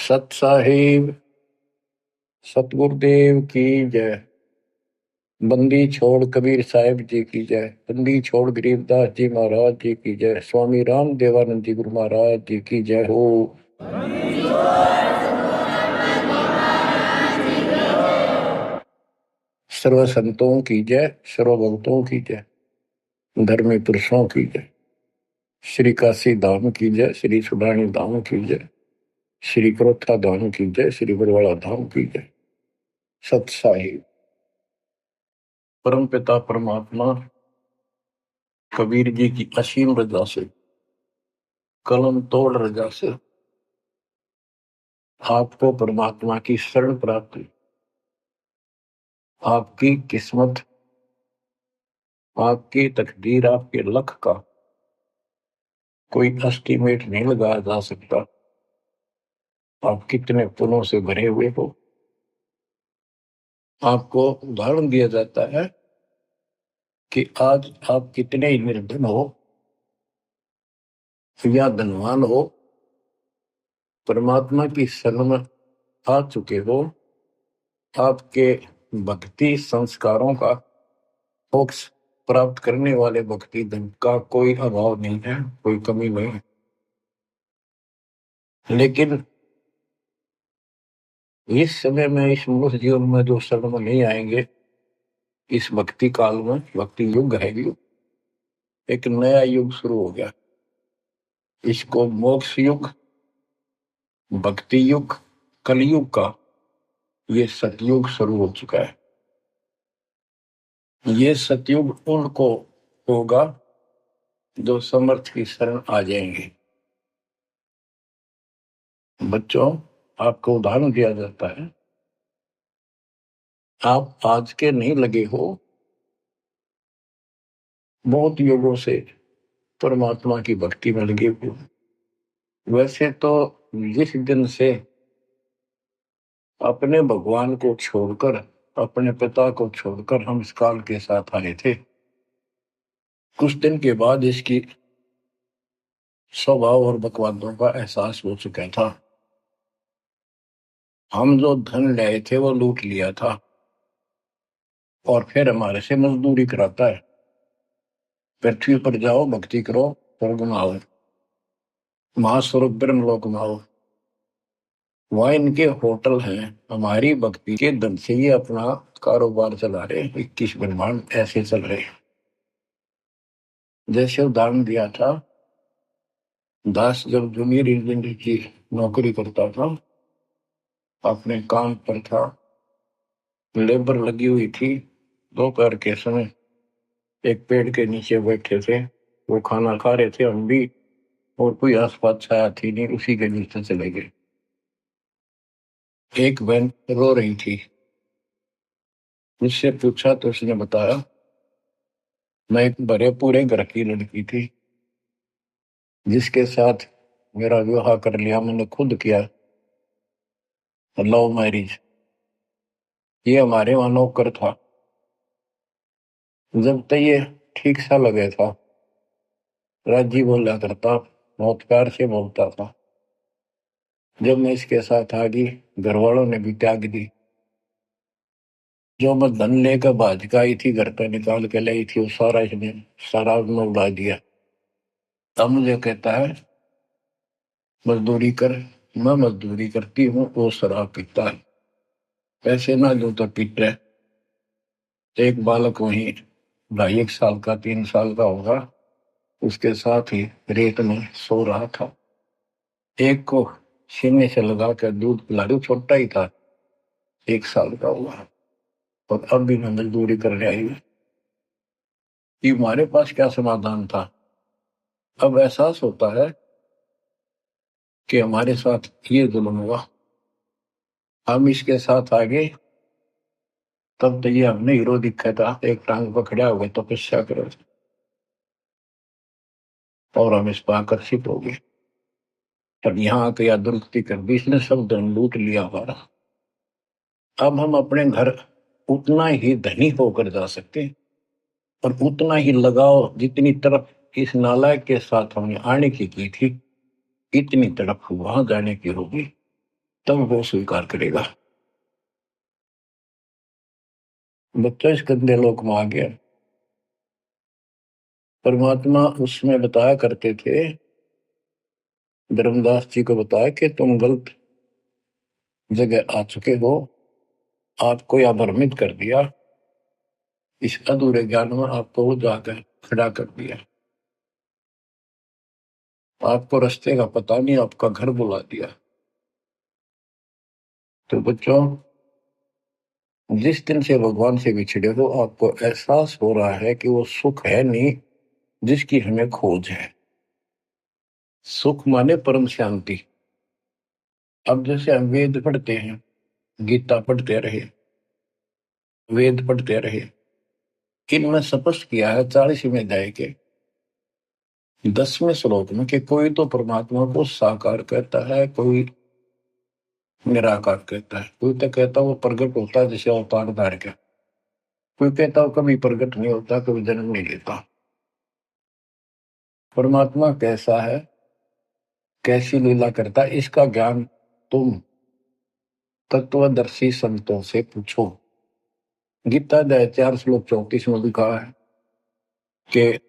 सत साहिब सतगुरुदेव की जय। बंदी छोड़ कबीर साहिब जी की जय। बंदी छोड़ गरीबदास जी महाराज जी की जय। स्वामी राम देवानंद जी गुरु महाराज जी की जय हो। सर्व संतों की जय, सर्व भक्तों की जय, धर्मी पुरुषों की जय। श्री काशी धाम की जय, श्री सुडानी धाम की जय, श्री क्रोथा धाम की जय, श्री बरवाड़ा धाम की जय। सत साहिब परम पिता परमात्मा कबीर जी की असीम रजा से, कलम तोड़ रजा से आपको परमात्मा की शरण प्राप्त हुई। आपकी किस्मत, आपकी तकदीर, आपके लक का कोई एस्टीमेट नहीं लगाया जा सकता। आप कितने पुण्यों से भरे हुए हो। आपको उदाहरण दिया जाता है कि आज आप कितने ही निर्धन हो या धनवान हो, परमात्मा की शरण में आ चुके हो। आपके भक्ति संस्कारों का, मोक्ष प्राप्त करने वाले भक्ति धन का कोई अभाव नहीं है, कोई कमी नहीं है। लेकिन इस समय में, इस मनुष्य जीवन में जो शरण में नहीं आएंगे, इस भक्ति काल में, भक्ति युग है, एक नया युग शुरू हो गया। इसको मोक्ष युग, भक्ति युग, कलयुग का ये सतयुग शुरू हो चुका है। ये सतयुग उनको होगा जो समर्थ की शरण आ जाएंगे। बच्चों, आपको उदाहरण दिया जाता है, आप आज के नहीं लगे हो, बहुत युगों से परमात्मा की भक्ति में लगे हुए। वैसे तो जिस दिन से अपने भगवान को छोड़कर, अपने पिता को छोड़कर हम इस काल के साथ आए थे, कुछ दिन के बाद इसकी स्वभाव और बकवादों का एहसास हो चुका था। हम जो धन लाए थे वो लूट लिया था और फिर हमारे से मजदूरी कराता है। पृथ्वी पर जाओ, भक्ति करो, स्वर्ग में आओ, महास्वरूप ब्रह्मलोक में आओ। वहां इनके होटल हैं। हमारी भक्ति के धन से ये अपना कारोबार चला रहे। 21 ब्रह्मांड ऐसे चल रहे। जैसे उदाहरण दिया था, दास जब जूनियर इंजीनियर की नौकरी करता था, अपने काम पर था, लेबर लगी हुई थी, दोपहर के समय एक पेड़ के नीचे बैठे थे, वो खाना खा रहे थे, हम भी, और कोई आसपास छाया थी नहीं, उसी के नीचे चले गए। एक बहन रो रही थी, मुझसे पूछा तो उसने बताया, मैं एक बड़े पूरे घर की लड़की थी जिसके साथ मेरा विवाह कर लिया, मैंने खुद किया, लव मैरिज। ये हमारे वहां नौकर था। जब तक ये ठीक सा लगे था, राजी बोला करता, बहुत प्यार से बोलता था। जब मैं इसके साथ आ गई, घर वालों ने भी त्याग दी। जो मैं धन लेकर भाज का आई थी, घर पर निकाल के लाई थी, वो सारा इसने सारा में उड़ा दिया। तब मुझे कहता है, मजदूरी कर। मैं मजदूरी करती हूँ, वो शराब पीता है, पैसे ना दो तो पीट रहे। एक बालक वहीं 2.5 साल का, 3 साल का होगा, उसके साथ ही रेत में सो रहा था। एक को सीने से लगा कर दूध पिला रही, छोटा ही था, 1 साल का हुआ, और अब भी मैं मजदूरी करने आई हूँ। कि हमारे पास क्या समाधान था। अब एहसास होता है कि हमारे साथ ये जुल्म हुआ, हम इसके साथ आगे, तब तो ये हमने हीरो दिखा था, एक टांग पकड़ा हुआ तपस्या करो, और हम इस पर आकर्षित हो गए। तब यहाँ आके या दुरुस्ती कर दी, इसने सब धन लूट लिया हमारा। अब हम अपने घर उतना ही धनी होकर जा सकते, और उतना ही लगाओ जितनी तरफ इस नालायक के साथ हमने आने की थी, इतनी तरफ वहां जाने की होगी। तब वो स्वीकार करेगा। बच्चा इस गंदे लोक में आ गया। परमात्मा उसमें बताया करते थे, धर्मदास जी को बताया कि तुम गलत जगह आ चुके हो, आपको यह भ्रमित कर दिया, इस अधूरे ज्ञान में आपको वो जाकर खड़ा कर दिया, आपको रास्ते का पता नहीं, आपका घर बुला दिया। तो बच्चों, जिस दिन से भगवान से बिछड़े हो, आपको एहसास हो रहा है कि वो सुख है नहीं जिसकी हमें खोज है। सुख माने परम शांति। अब जैसे हम वेद पढ़ते हैं, गीता पढ़ते रहे, वेद पढ़ते रहे, इनमें स्पष्ट किया है 40वें अध्याय के 10वें श्लोक में कि कोई तो परमात्मा को साकार कहता है, कोई निराकार कहता है, कोई तो कहता है वो प्रकट होता है जैसे अवतार धार के, कोई कहता है कभी प्रकट नहीं होता, कभी जन्म नहीं लेता। परमात्मा कैसा है, कैसी लीला करता है, इसका ज्ञान तुम तत्वदर्शी संतों से पूछो। गीता अध्याय 4 श्लोक 34 में लिखा है कि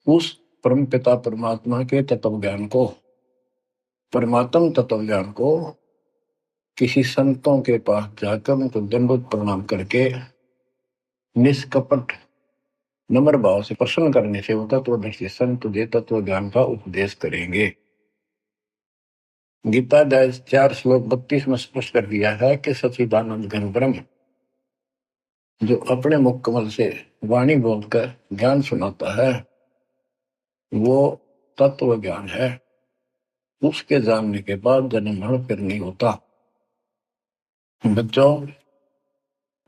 उस परम पिता परमात्मा के तत्व ज्ञान को, परमात्म तत्व ज्ञान को किसी संतों के पास जाकर उनको दंडवत प्रणाम करके निष्कपट नम्र भाव से प्रसन्न करने से वो तत्वदर्शी संत तुझे तत्व ज्ञान का उपदेश करेंगे। गीता अध्याय 4 श्लोक 32 में स्पष्ट कर दिया है कि सच्चिदानंद घन ब्रह्म जो अपने मुख कमल से वाणी बोलकर ज्ञान सुनाता है, वो तत्व ज्ञान है। उसके जानने के बाद जन्म मरण फिर नहीं होता। बच्चों,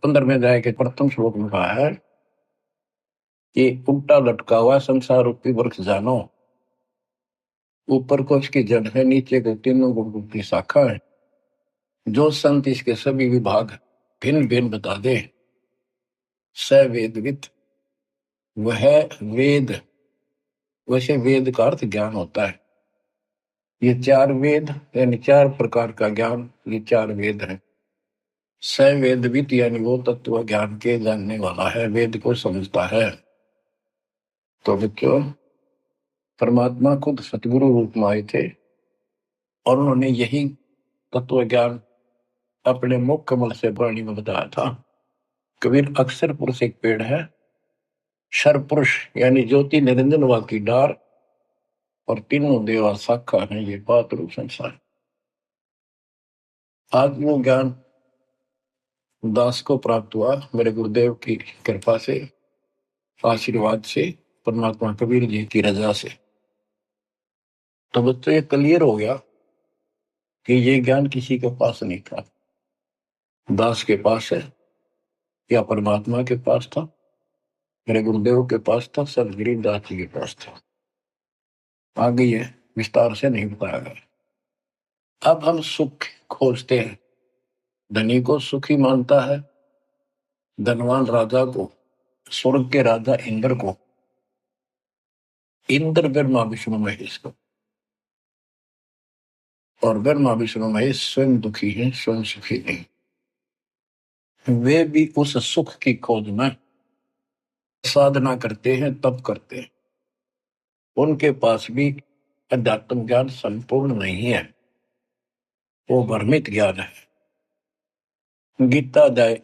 15वें अध्याय के प्रथम श्लोक में कहा है कि उल्टा लटका हुआ संसार रूपी वृक्ष जानो, ऊपर को इसकी जड़ है, नीचे को तीनों गुण की शाखा है। जो संत इसके सभी विभाग भिन्न भिन्न बता दे, स वेदविद, वह वेद। वैसे वेद का अर्थ ज्ञान होता है। ये 4 वेद यानी 4 प्रकार का ज्ञान, ये 4 वेद है। स वेदविद यानी वो तत्व ज्ञान के जानने वाला है, वेद को समझता है। तो बच्चों, परमात्मा खुद सतगुरु रूप में आए थे और उन्होंने यही तत्व ज्ञान अपने मुख कमल से वाणी में बताया था। कबीर अक्षर पुरुष एक पेड़ है, शर पुरुष यानी ज्योति निरंजन वा की डार, और तीनों देवा शाखा है ये बात रूप संसार। आज वो ज्ञान दास को प्राप्त हुआ मेरे गुरुदेव की कृपा से, आशीर्वाद से, परमात्मा कबीर जी की रजा से। तो बच्चों, ये क्लियर हो गया कि ये ज्ञान किसी के पास नहीं था, दास के पास है या परमात्मा के पास था, मेरे गुरुदेव के पास था, संत गिरिदास जी के पास था। आगे ये विस्तार से नहीं बताया गया। अब हम सुख खोजते हैं, धनी को सुखी मानता है, धनवान राजा को, स्वर्ग के राजा इंद्र को, इंद्र ब्रह्मा विष्णु महेश को, और ब्रह्मा विष्णु महेश स्वयं दुखी हैं, स्वयं सुखी नहीं। वे भी उस सुख की खोज में साधना करते हैं, तप करते हैं। उनके पास भी अध्यात्म ज्ञान संपूर्ण नहीं है, वो भ्रमित ज्ञान है। गीता अध्याय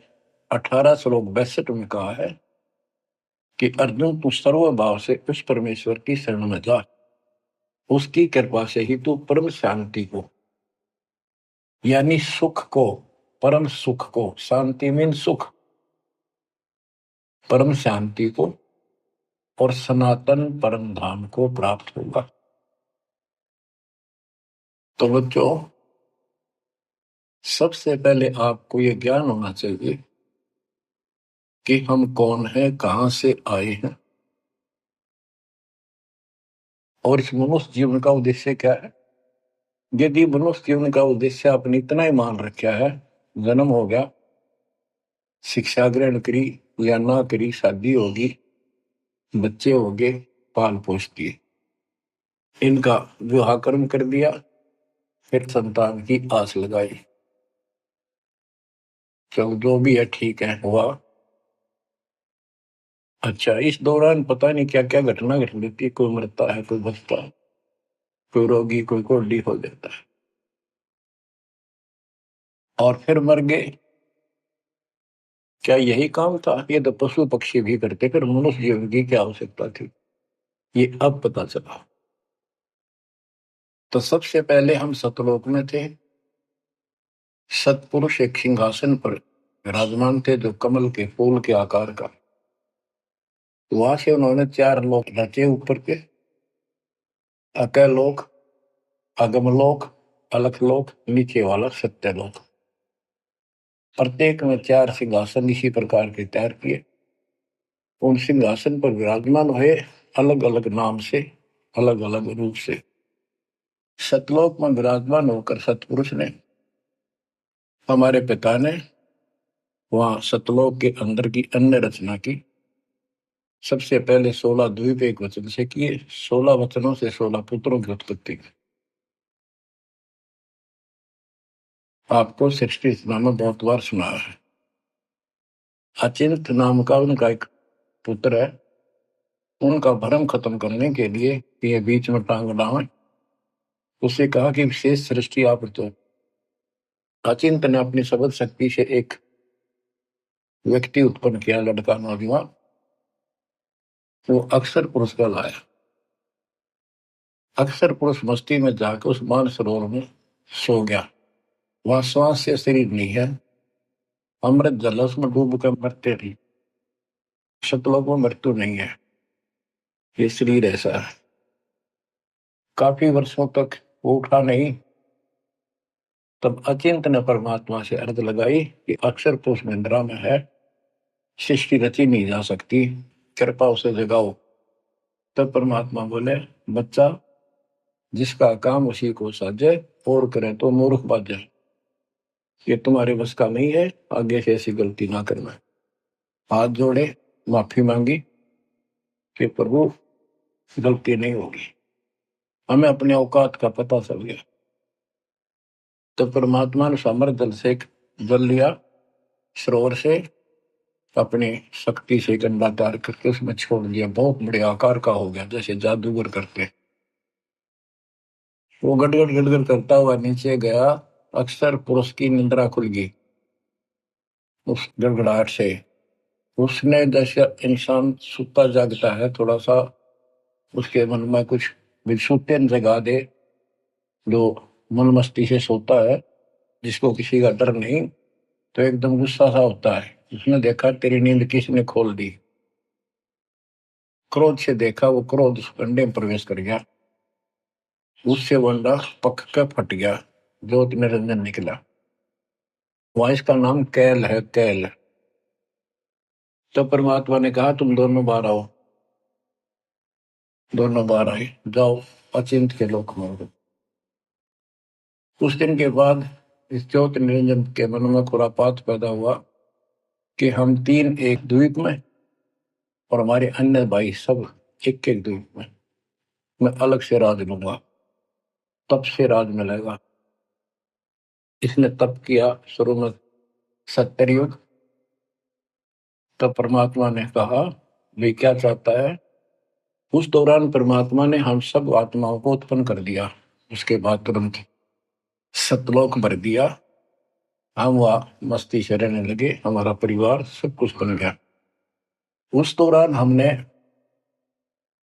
18 श्लोक 62 में कहा है कि अर्जुन, तू सर्व भाव से उस परमेश्वर की शरण में जा, उसकी कृपा से ही तू परम शांति को यानी सुख को, परम सुख को, शांति मीन सुख, परम शांति को और सनातन परम धाम को प्राप्त होगा। तो बच्चों, सबसे पहले आपको यह ज्ञान होना चाहिए कि हम कौन हैं, कहां से आए हैं और इस मनुष्य जीवन का उद्देश्य क्या है। यदि मनुष्य जीवन का उद्देश्य आपने इतना ही मान रखा है, जन्म हो गया, शिक्षा ग्रहण करी या ना करी, शादी होगी, बच्चे होंगे, पाल पोष दिए, इनका विवाह कर्म कर दिया, फिर संतान की आस लगाई। चलो जो भी है ठीक है, हुआ। अच्छा, इस दौरान पता नहीं क्या क्या घटना घट जाती है, कोई मरता है, कोई बचता है, कोई रोगी, कोई कोल्डी हो जाता है, और फिर मर गए। क्या यही काम था? ये तो पशु पक्षी भी करते, फिर मनुष्य जीवन की क्या आवश्यकता थी? ये अब पता चला। तो सबसे पहले हम सतलोक में थे। सतपुरुष एक सिंहासन पर विराजमान थे, जो कमल के फूल के आकार का। वहां से उन्होंने चार लोक रचे ऊपर के: अकलोक, अगमलोक, अलखलोक, नीचे वाला सत्यलोक। प्रत्येक में चार सिंहासन इसी प्रकार के तैयार किए। उन सिंहासन पर विराजमान हुए, अलग अलग नाम से, अलग अलग रूप से। सतलोक में विराजमान होकर सतपुरुष ने, हमारे पिता ने, वहां सतलोक के अंदर की अन्य रचना की। सबसे पहले 16 द्वीप एक वचन से किए, 16 वचनों से 16 पुत्रों की उत्पत्ति की। आपको सृष्टि रचना में बहुत बार सुना है। अचिंत नाम का उनका एक पुत्र है। उनका भ्रम खत्म करने के लिए कि ये बीच में टांग डावे, उससे कहा कि विशेष सृष्टि आप तो। अचिंत ने अपनी शब्द शक्ति से एक व्यक्ति उत्पन्न किया, लड़का नौजवान। वो अक्षर पुरुष का लाया। अक्षर पुरुष मस्ती में जाकर उस मान सरोवर में सो गया। वहां श्वास से शरीर नहीं है, अमृत जल उसमें डूब कर मरते नहीं। सतलोक में मृत्यु नहीं है, ये शरीर ऐसा है। काफी वर्षों तक वो उठा नहीं। तब अचिंत ने परमात्मा से अर्ज लगाई कि अक्षर पुरुष निंद्रा में है, सृष्टि रची नहीं जा सकती, कृपा उसे जगाओ। तब परमात्मा बोले, बच्चा, जिसका काम उसी को साजे, और करें तो मूर्ख बाजे। ये तुम्हारे बस का नहीं है, आगे से ऐसी गलती ना करना। हाथ जोड़े, माफी मांगी कि प्रभु गलती नहीं होगी। हमें अपने औकात का पता चल गया। तो परमात्मा ने सामर्थ्य जल से एक जल लिया, सरोवर से, अपनी शक्ति से गंडा डाल करके उसमें छोड़ दिया। बहुत बड़े आकार का हो गया, जैसे जादूगर करते। वो गड़गड़ गड़गड़ करता हुआ नीचे गया। अक्षर पुरुष की निंद्रा खुल गई उस गड़गड़ाहट से। उसने, जैसे इंसान सुता जागता है, थोड़ा सा उसके मन में कुछ विक्षुप्तन जगा दे, जो मन मस्ती से सोता है, जिसको किसी का डर नहीं, तो एकदम गुस्सा सा होता है। उसने देखा तेरी नींद किसने खोल दी। क्रोध से देखा, वो क्रोध उस अंडे में प्रवेश कर गया। उससे वो अंडा पक कर फट गया, ज्योति निरंजन निकला। वहां इसका नाम कैल है, कैल। तो परमात्मा ने कहा, तुम दोनों बाहर आओ। दोनों बाहर आए, जाओ अचिंत के लोक में। कुछ दिन के बाद इस ज्योति निरंजन के मन में खुरापात पैदा हुआ कि हम तीन एक द्वीप में, और हमारे अन्य भाई सब एक एक द्वीप में। मैं अलग से राज लूंगा, तप से राज मिलेगा। इसने तप किया शुरू में, सत्तर युग। तब परमात्मा ने कहा, वे क्या चाहता है? उस दौरान परमात्मा ने हम सब आत्माओं को उत्पन्न कर दिया। उसके बाद तुरंत सतलोक भर दिया। हम वहां मस्ती से रहने लगे, हमारा परिवार सब कुछ बन गया। उस दौरान हमने,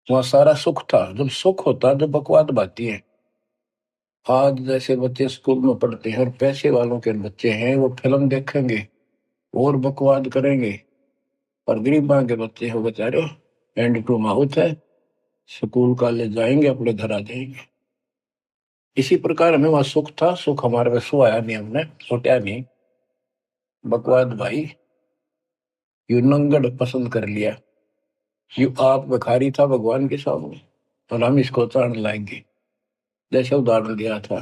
वहां सारा सुख था। जब सुख होता, जब बकवाद बाती है। आज जैसे बच्चे स्कूल में पढ़ते हैं और पैसे वालों के बच्चे हैं, वो फिल्म देखेंगे और बकवाद करेंगे। और गरीब के बच्चे हो बेचारे, एंड टू माउथ है, स्कूल कॉलेज जाएंगे, अपने घर आ जाएंगे। इसी प्रकार हमें वहां सुख था। सुख हमारे में सो आया नहीं, हमने सोचा नहीं। बकवाद भाई, यू नंगड़ पसंद कर लिया। यू आप भिखारी था भगवान के सामने, और हम इसको ताड़ लाएंगे। जैसे उदाहरण दिया था,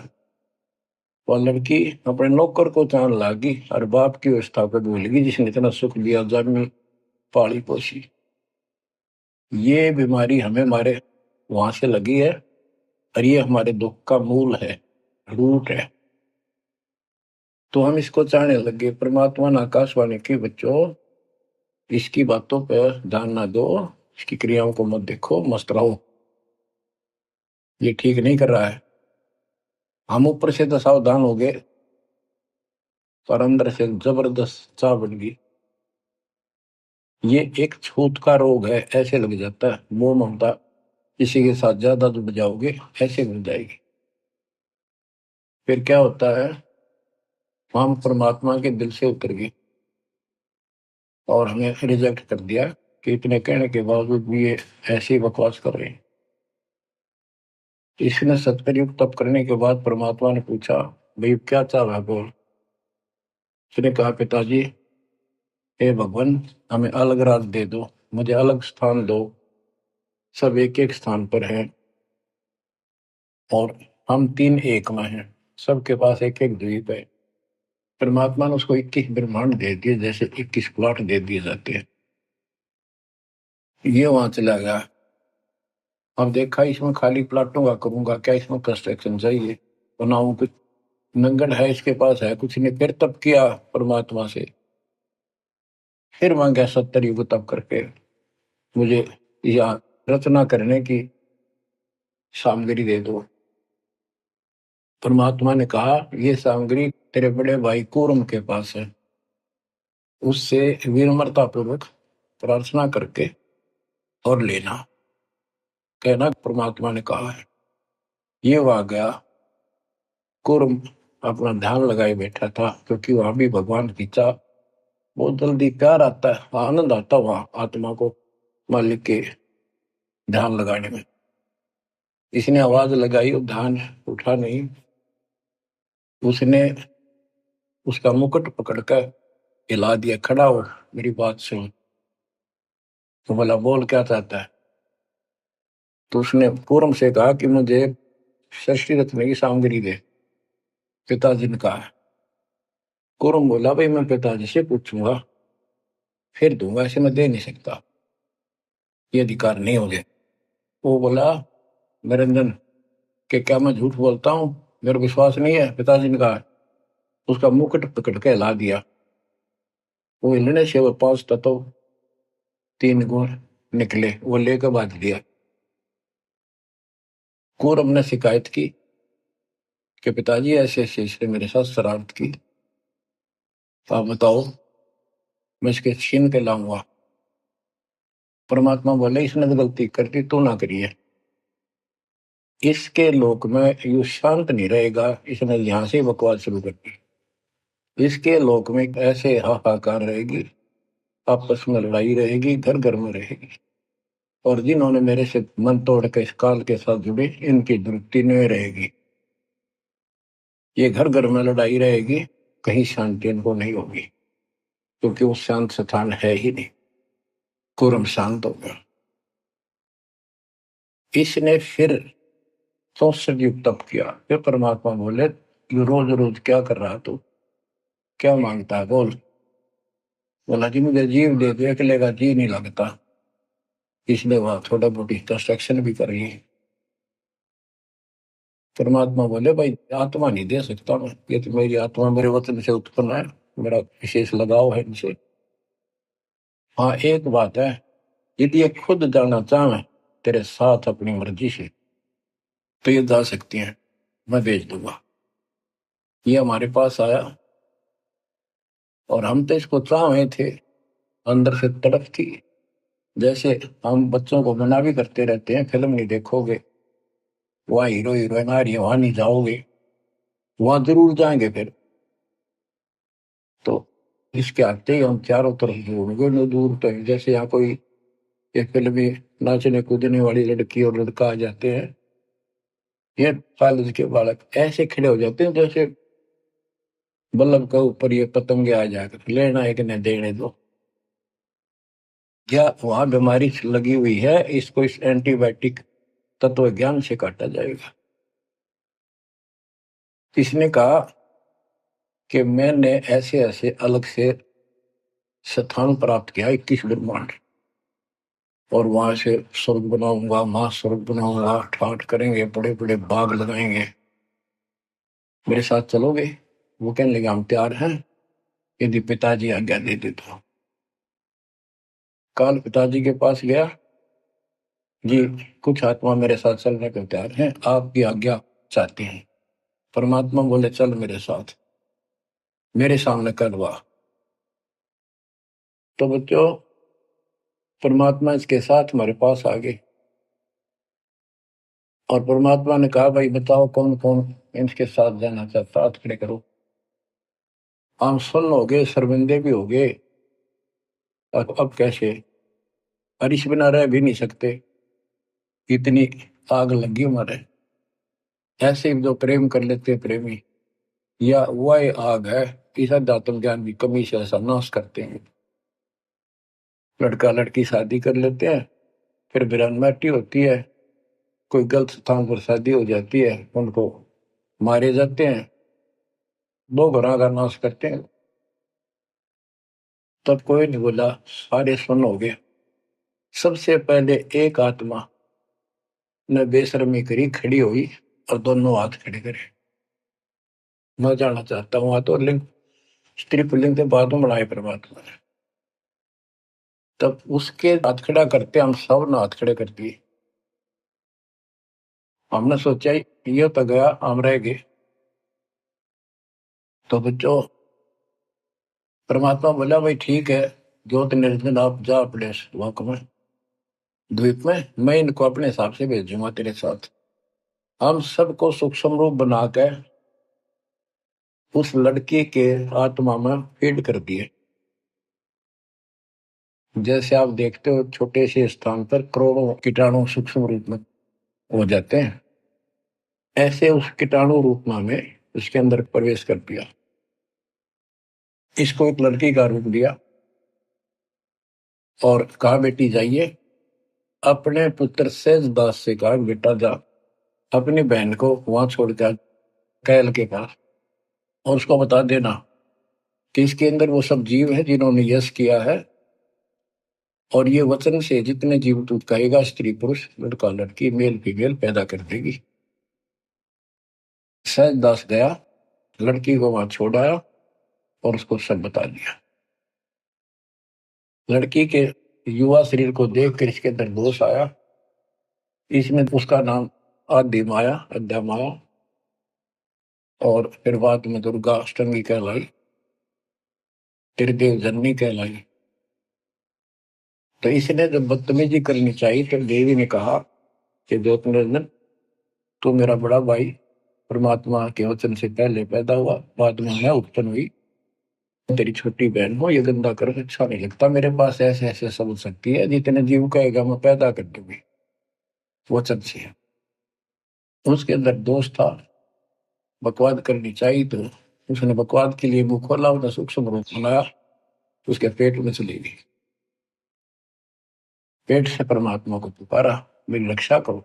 वो लड़की अपने नौकर को चांद लागी और बाप की व्यवस्था को भूलेगी, जिसने इतना सुख दिया, जन्मी, पाली पोसी। ये बीमारी हमें हमारे वहां से लगी है, और ये हमारे दुख का मूल है। रूट है। तो हम इसको चाहने लगे। परमात्मा ने आकाशवाणी की, बच्चों इसकी बातों पर ध्यान ना दो, इसकी क्रियाओं को मत देखो, मस्त रहो, ये ठीक नहीं कर रहा है। हम ऊपर से तो सावधान हो गए, पर अंदर से जबरदस्त चाह बन गई। ये एक छूत का रोग है, ऐसे लग जाता है। मोह ममता किसी के साथ ज्यादा जुड़ जाओगे, ऐसे मिल जाएगी। फिर क्या होता है, हम परमात्मा के दिल से उतर गए और हमें रिजेक्ट कर दिया कि इतने कहने के बावजूद भी ये ऐसे ही बकवास कर रहे हैं। इसने सत्कर्युग तप करने के बाद परमात्मा ने पूछा, भाई क्या चाह रहा है, बोल। उसने कहा, पिताजी हे भगवान, हमें अलग राज दे दो, मुझे अलग स्थान दो। सब एक एक स्थान पर हैं और हम तीन एक में हैं, सबके पास एक एक द्वीप है। परमात्मा ने उसको 21 ब्रह्मांड दे दिए, जैसे 21 प्लॉट दे दिए जाते हैं। ये वहां चला गया। अब देखा, इसमें खाली प्लाटों का करूंगा क्या, इसमें कंस्ट्रक्शन चाहिए, बनाऊं कुछ। नंगन है इसके पास, है कुछ नहीं। फिर तब किया परमात्मा से, फिर मांगा 70 युग तप करके मुझे यहाँ रचना करने की सामग्री दे दो। परमात्मा ने कहा, ये सामग्री तेरे बड़े भाई कूर्म के पास है, उससे विनम्रता पूर्वक प्रार्थना करके और लेना, कहना परमात्मा ने कहा है। ये वहां गया। कूर्म अपना ध्यान लगाए बैठा था, क्योंकि वहां भी भगवान की चाह, बहुत जल्दी प्यार आता है, आनंद आता वहां आत्मा को मालिक के ध्यान लगाने में। इसने आवाज लगाई और ध्यान उठा नहीं। उसने उसका मुकुट पकड़कर हिला दिया, खड़ा हो, मेरी बात सुन। तो बोला, बोल क्या चाहता है। तो उसने पूर्व से कहा कि मुझे सृष्टि रचने की सामग्री दे, पिताजी ने कहा। कुरम बोला, भाई मैं पिताजी से पूछूंगा फिर दूंगा, ऐसे मैं दे नहीं सकता, ये अधिकार नहीं मुझे। वो बोला, निरंजन कि क्या मैं झूठ बोलता हूँ, मेरा विश्वास नहीं है। पिताजी ने कहा। उसका मुकुट पकड़ के हिला दिया। वो हिलने से वो 5 तत्व 3 गुण निकले, वो लेकर बांध दिया। कौरव ने शिकायत की कि पिताजी ऐसे ऐसे इसने मेरे साथ शरारत की, तो आप बताओ, मैं इसके छीन के लाऊंगा। परमात्मा बोले, इसने तो गलती करती, तू ना करिए। इसके लोक में यू शांत नहीं रहेगा, इसने यहां से बकवास शुरू कर दी। इसके लोक में ऐसे हाहाकार रहेगी, आपस में लड़ाई रहेगी, घर घर में रहेगी। और जिन्होंने मेरे से मन तोड़ के इस काल के साथ जुड़े, इनकी तृप्ति नहीं रहेगी। ये घर घर में लड़ाई रहेगी, कहीं शांति इनको नहीं होगी, क्योंकि वो शांत स्थान है ही नहीं। कुरम शांत हो गया। इसने फिर 64 युग तप किया। फिर परमात्मा बोले, यू रोज रोज क्या कर रहा तू, क्या मांगता है, बोल। बोला, जी मुझे जीव दे दो, अकेले का जी नहीं लगता। इसलिए वहां थोड़ा बहुत कंस्ट्रक्शन भी करी। परमात्मा बोले, भाई आत्मा नहीं दे सकता मैं, ये तो मेरी आत्मा मेरे वतन से उत्पन्न है, मेरा विशेष लगाव है इनसे। हाँ एक बात है, यदि ये खुद जाना चाहे तेरे साथ अपनी मर्जी से, तो ये जा सकती हैं, मैं भेज दूंगा। ये हमारे पास आया और हम तो इसको चाहे थे, अंदर से तड़प थी। जैसे हम बच्चों को मना भी करते रहते हैं, फिल्म नहीं देखोगे, वहाँ हीरो हीरोइन आ रही है, वहां नहीं जाओगे, वहां जरूर जाएंगे। फिर तो इसके आते ही हम चारों तरफ ढूंढोगे, न दूर तो है। जैसे यहाँ कोई एक फिल्म में नाचने कूदने वाली लड़की और लड़का आ जाते हैं, ये कॉलेज के बालक ऐसे खड़े हो जाते हैं जैसे बल्लभ के ऊपर ये पतंगे आ जाकर, लेना एक ने देने दो। या वहां बीमारी लगी हुई है, इसको इस एंटीबायोटिक तत्व ज्ञान से काटा जाएगा। इसने कहा कि मैंने ऐसे ऐसे अलग से स्थान प्राप्त किया, 21 ब्रह्मांड, और वहां से स्वर्ग बनाऊंगा, महास्वर्ग बनाऊंगा, ठाट करेंगे, बड़े बड़े बाग लगाएंगे। मेरे साथ चलोगे? वो कहने लगे हम तैयार हैं, यदि पिताजी आज्ञा दे दे तो। काल पिताजी के पास गया, जी कुछ आत्मा मेरे साथ चलने को तैयार हैं, आपकी आज्ञा चाहते हैं। परमात्मा बोले चल मेरे साथ, मेरे सामने कर हुआ। तो बच्चों, परमात्मा इसके साथ हमारे पास आ गए और परमात्मा ने कहा भाई बताओ कौन कौन इनके साथ जाना चाहता, हाथ खड़े करो। हम सुन्न हो गए, शर्मिंदे भी हो गए। अब कैसे, बारिश बिना रह भी नहीं सकते, इतनी आग लगी हमारे। ऐसे जो प्रेम कर लेते हैं प्रेमी, या वह आग है इस अध्यात्म ज्ञान की कमी से ऐसा नाश करते हैं। लड़का लड़की शादी कर लेते हैं, फिर बिरानमाटी होती है, कोई गलत स्थान पर शादी हो जाती है, उनको मारे जाते हैं, दो घरों का नाश करते हैं। तब कोई नहीं बोला, सारे सुन हो गए। सबसे पहले एक आत्मा ने बेशर्मी करी, खड़ी हुई और दोनों हाथ खड़े करे। मैं जाना चाहता हूं, हाथ और लिंग स्त्री पुल्लिंग के बाद में बढ़ाए परमात्मा ने। तब उसके हाथ खड़ा करते हम सब ने हाथ खड़े कर दिए। हमने सोचा ये तो गया, हम रह गए। तो बच्चों, परमात्मा बोला भाई ठीक है, ज्योत निरंजन आप जा अपने लोक में, द्वीप में, मैं इनको अपने हिसाब से भेजूंगा तेरे साथ। हम सबको सूक्ष्म रूप बनाकर उस लड़की के आत्मा में फीड कर दिए। जैसे आप देखते हो छोटे से स्थान पर करोड़ों कीटाणु सूक्ष्म रूप में हो जाते हैं, ऐसे उस कीटाणु रूप में उसके अंदर प्रवेश कर दिया। इसको एक लड़की का रूप दिया और कहा बेटी जाइए, अपने पुत्र सेज दास से कहा बेटा जा अपनी बहन को वहां छोड़ कर कैल के पास, और उसको बता देना कि इसके अंदर वो सब जीव है जिन्होंने यश किया है, और ये वचन से जितने जीव तू कहेगा स्त्री पुरुष लड़का लड़की मेल फीमेल पैदा कर देगी। सहज दास गया, लड़की को वहां छोड़ आया और उसको सब बता दिया। लड़की के युवा शरीर को देख कर इसके अंदर दोष आया। इसमें उसका नाम आदि माया, अद्या माया, और फिर बाद में दुर्गा अष्टंगी कहलाई, त्रिदेव जननी कहलाई। तो इसने जब बदतमीजी करनी चाहिए तो देवी ने कहा कि ज्योत निरंजन तू मेरा बड़ा भाई, परमात्मा के वचन से पहले पैदा हुआ, बाद में मैं उत्पन्न हुई, तेरी छोटी बहन हो, ये गंदा कर अच्छा नहीं लगता। मेरे पास ऐसे ऐसे समझ सकती है, जितने जीव कहेगा मैं पैदा कर दूंगी वचन से। उसके अंदर दोष था, बकवाद करनी चाहिए, तो उसने बकवाद के लिए मुंह खोला, उसने सूक्ष्म रूप बनाया, उसके पेट में चली गई। पेट से परमात्मा को पुकारा, मेरी रक्षा करो।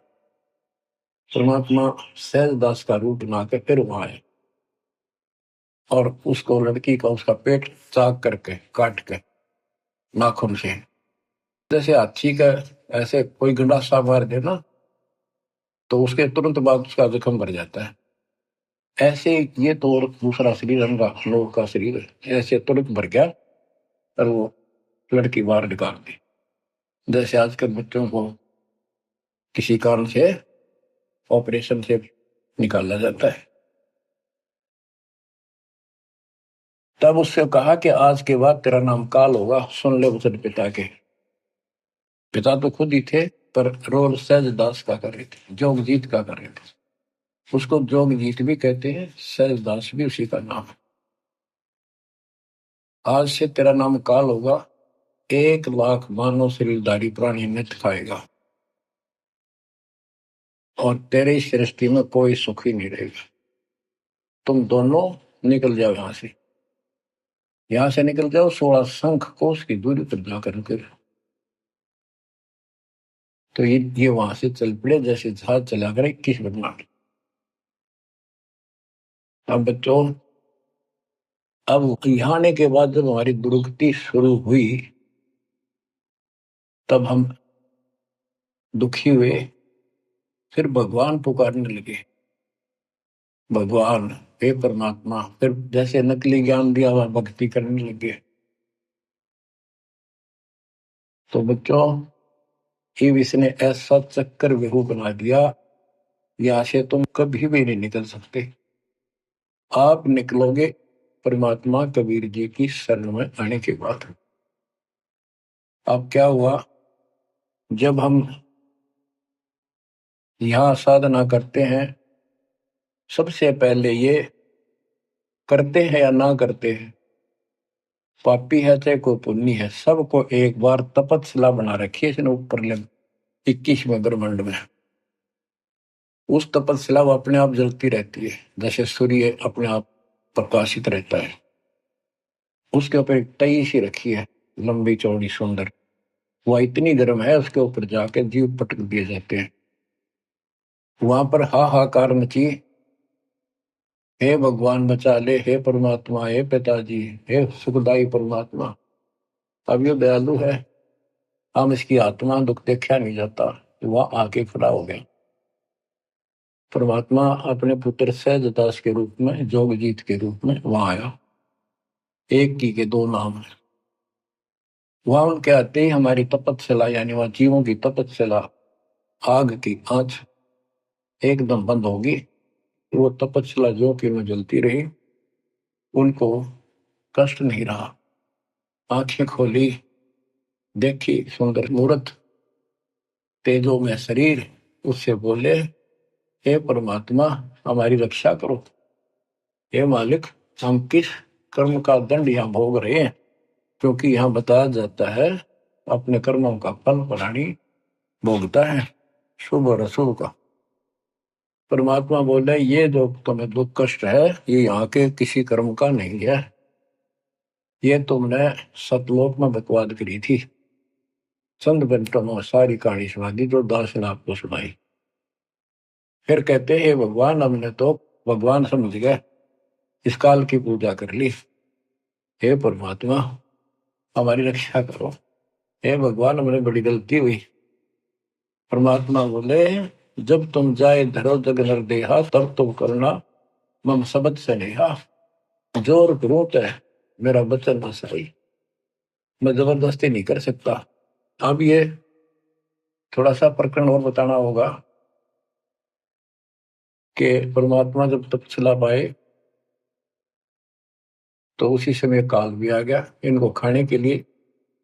परमात्मा सहज दास का रूप बनाकर फिर वहां आए और उसको लड़की का उसका पेट चाक करके काट के नाखून से, जैसे हाथी का ऐसे कोई गंडासा मार दे ना तो उसके तुरंत बाद उसका जख्म भर जाता है, ऐसे ये तो दूसरा शरीर अंगा लोग का शरीर ऐसे तुरंत भर गया और वो लड़की बाहर निकाल दी। जैसे आजकल बच्चों को किसी कारण से ऑपरेशन से निकाला जाता है। तब उससे कहा कि आज के बाद तेरा नाम काल होगा, सुन ले वचन पिता के। पिता तो खुद ही थे पर रोल सहज दास का कर रहे थे, जोगजीत का कर रहे थे। उसको जोगजीत भी कहते हैं, सहज दास भी उसी का नाम है। आज से तेरा नाम काल होगा, 1,00,000 मानव शरीरधारी प्राणी नित्य खाएगा और तेरे इस सृष्टि में कोई सुख ही नहीं रहेगा। तुम दोनों निकल जाओ यहां से निकल जाओ, 16 शंख कोस की दूरी पर जाकर रुके। तो ये वहां से चल पड़े जैसे जहाज चला कर 21 ब्रह्मांड। अब बच्चों, अब यहाँ आने के बाद जब हमारी दुर्गति शुरू हुई तब हम दुखी हुए, फिर भगवान पुकारने लगे, भगवान हे परमात्मा। फिर जैसे नकली ज्ञान दिया हुआ भक्ति करने लगे। तो बच्चों, शिव इसने ऐसा चक्कर व्यू बना दिया, यहाँ से तुम कभी भी नहीं निकल सकते। आप निकलोगे परमात्मा कबीर जी की शरण में आने के बाद। अब क्या हुआ, जब हम यहाँ साधना करते हैं, सबसे पहले ये करते हैं या ना करते हैं, पापी है चाहे कोई पुण्य है, सबको एक बार तपस्या बना रखी है इसने ऊपर 21वें ब्रह्मांड में। उस तपस्या वो अपने आप जलती रहती है, जैसे सूर्य अपने आप प्रकाशित रहता है। उसके ऊपर एक तई सी रखी है, लंबी चौड़ी सुंदर, वह इतनी गर्म है उसके ऊपर जाके जीव पटक दिए जाते हैं। वहां पर हाहाकार मची, हे भगवान बचा ले, हे परमात्मा, हे पिताजी, हे सुखदाई परमात्मा। अब ये दयालु है, हम इसकी आत्मा दुख देखा नहीं जाता, वह आके खड़ा हो गया। परमात्मा अपने पुत्र सहजदास के रूप में, जोगजीत के रूप में वहां आया। एक की के दो नाम है। वहां उनके आते ही हमारी तपस्या, यानी वहां जीवों की तपस्या, आग की आंच एकदम बंद होगी। वो तपस्या जो कि में जलती रही, उनको कष्ट नहीं रहा। आंखें खोली, देखी सुंदर मूर्त, तेजो में शरीर, उससे बोले, हे परमात्मा हमारी रक्षा करो। हे मालिक, हम किस कर्म का दंड यहाँ भोग रहे हैं, क्योंकि यहाँ बताया जाता है अपने कर्मों का फल प्राणी भोगता है, शुभ और अशुभ का। परमात्मा बोले, ये जो तुम्हें दुख कष्ट है, ये यहाँ के किसी कर्म का नहीं है, ये तुमने सतलोक में बकवाद करी थी। चंद मिनटों में सारी कहानी सुना दी जो दास ने आपको सुनाई। फिर कहते हैं, भगवान हमने तो भगवान समझ गए, इस काल की पूजा कर ली। हे परमात्मा हमारी रक्षा करो। हे भगवान हमने बड़ी गलती हुई। परमात्मा बोले, जब तुम जाए धरो जग नर देहा, तब तुम करना मम सबद से नेहा। जोर जरूरत है, मेरा बचन न सही, मैं जबरदस्ती नहीं कर सकता। अब ये थोड़ा सा प्रकरण और बताना होगा कि परमात्मा जब तपस्या पाए तो उसी समय काल भी आ गया इनको खाने के लिए।